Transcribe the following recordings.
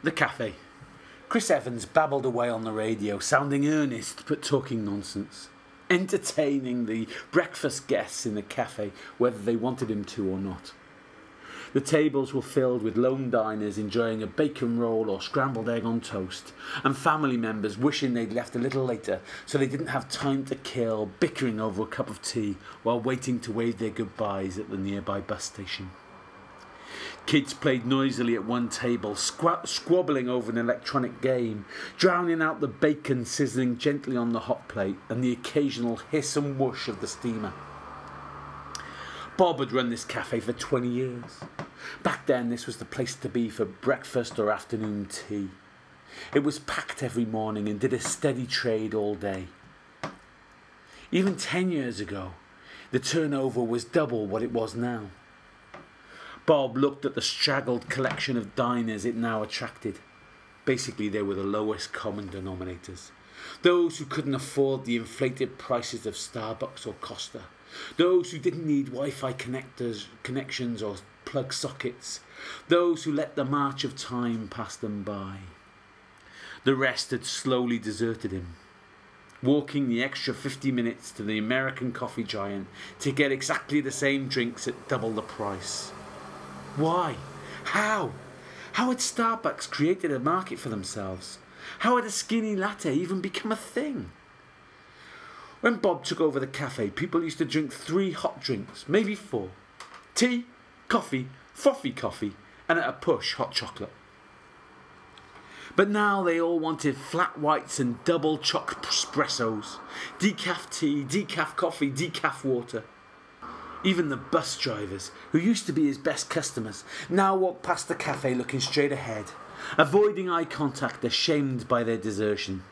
The cafe. Chris Evans babbled away on the radio, sounding earnest but talking nonsense, entertaining the breakfast guests in the cafe whether they wanted him to or not. The tables were filled with lone diners enjoying a bacon roll or scrambled egg on toast, and family members wishing they'd left a little later so they didn't have time to kill bickering over a cup of tea while waiting to wave their goodbyes at the nearby bus station. Kids played noisily at one table, squabbling over an electronic game, drowning out the bacon sizzling gently on the hot plate and the occasional hiss and whoosh of the steamer. Bob had run this cafe for 20 years. Back then this was the place to be for breakfast or afternoon tea. It was packed every morning and did a steady trade all day. Even 10 years ago, the turnover was double what it was now. Bob looked at the straggled collection of diners it now attracted. Basically, they were the lowest common denominators. Those who couldn't afford the inflated prices of Starbucks or Costa. Those who didn't need Wi-Fi connections or plug sockets. Those who let the march of time pass them by. The rest had slowly deserted him, walking the extra 50 minutes to the American coffee giant to get exactly the same drinks at double the price. Why? How? How had Starbucks created a market for themselves? How had a skinny latte even become a thing? When Bob took over the cafe, people used to drink 3 hot drinks, maybe 4. Tea, coffee, frothy coffee, and at a push, hot chocolate. But now they all wanted flat whites and double choc espressos, decaf tea, decaf coffee, decaf water. Even the bus drivers, who used to be his best customers, now walked past the cafe looking straight ahead, avoiding eye contact, ashamed by their desertion.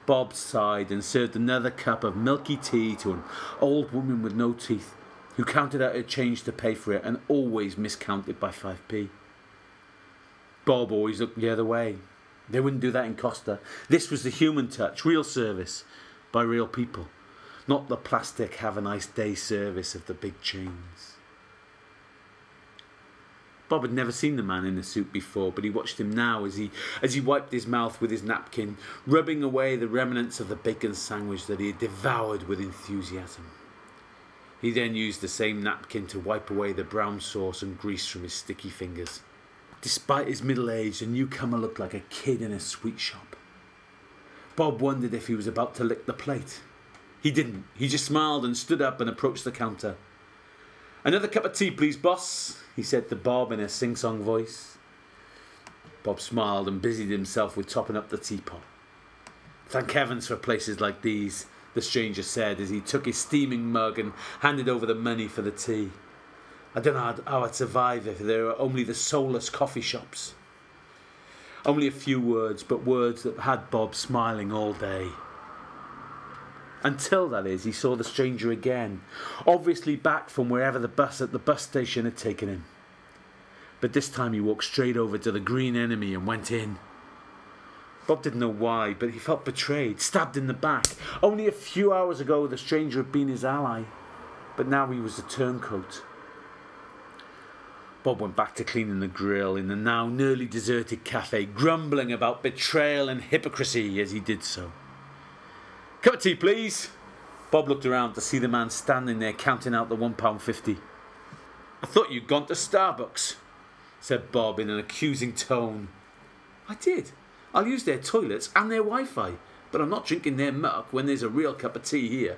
Bob sighed and served another cup of milky tea to an old woman with no teeth, who counted out her change to pay for it and always miscounted by 5p. Bob always looked the other way. They wouldn't do that in Costa. This was the human touch, real service, by real people. Not the plastic have a nice day service of the big chains. Bob had never seen the man in the suit before, but he watched him now as he wiped his mouth with his napkin, rubbing away the remnants of the bacon sandwich that he had devoured with enthusiasm. He then used the same napkin to wipe away the brown sauce and grease from his sticky fingers. Despite his middle age, the newcomer looked like a kid in a sweet shop. Bob wondered if he was about to lick the plate. He didn't. He just smiled and stood up and approached the counter. "Another cup of tea, please, boss," he said to Bob in a sing-song voice. Bob smiled and busied himself with topping up the teapot. "Thank heavens for places like these," the stranger said as he took his steaming mug and handed over the money for the tea. "I don't know how I'd survive if there were only the soulless coffee shops." Only a few words, but words that had Bob smiling all day. Until, that is, he saw the stranger again, obviously back from wherever the bus at the bus station had taken him. But this time he walked straight over to the green enemy and went in. Bob didn't know why, but he felt betrayed, stabbed in the back. Only a few hours ago the stranger had been his ally, but now he was a turncoat. Bob went back to cleaning the grill in the now nearly deserted cafe, grumbling about betrayal and hypocrisy as he did so. "Cup of tea, please." Bob looked around to see the man standing there counting out the £1.50. "I thought you'd gone to Starbucks," said Bob in an accusing tone. "I did. I'll use their toilets and their Wi-Fi, but I'm not drinking their muck when there's a real cup of tea here."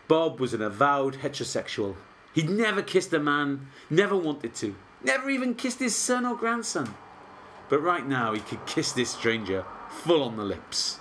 Bob was an avowed heterosexual. He'd never kissed a man, never wanted to, never even kissed his son or grandson. But right now he could kiss this stranger full on the lips.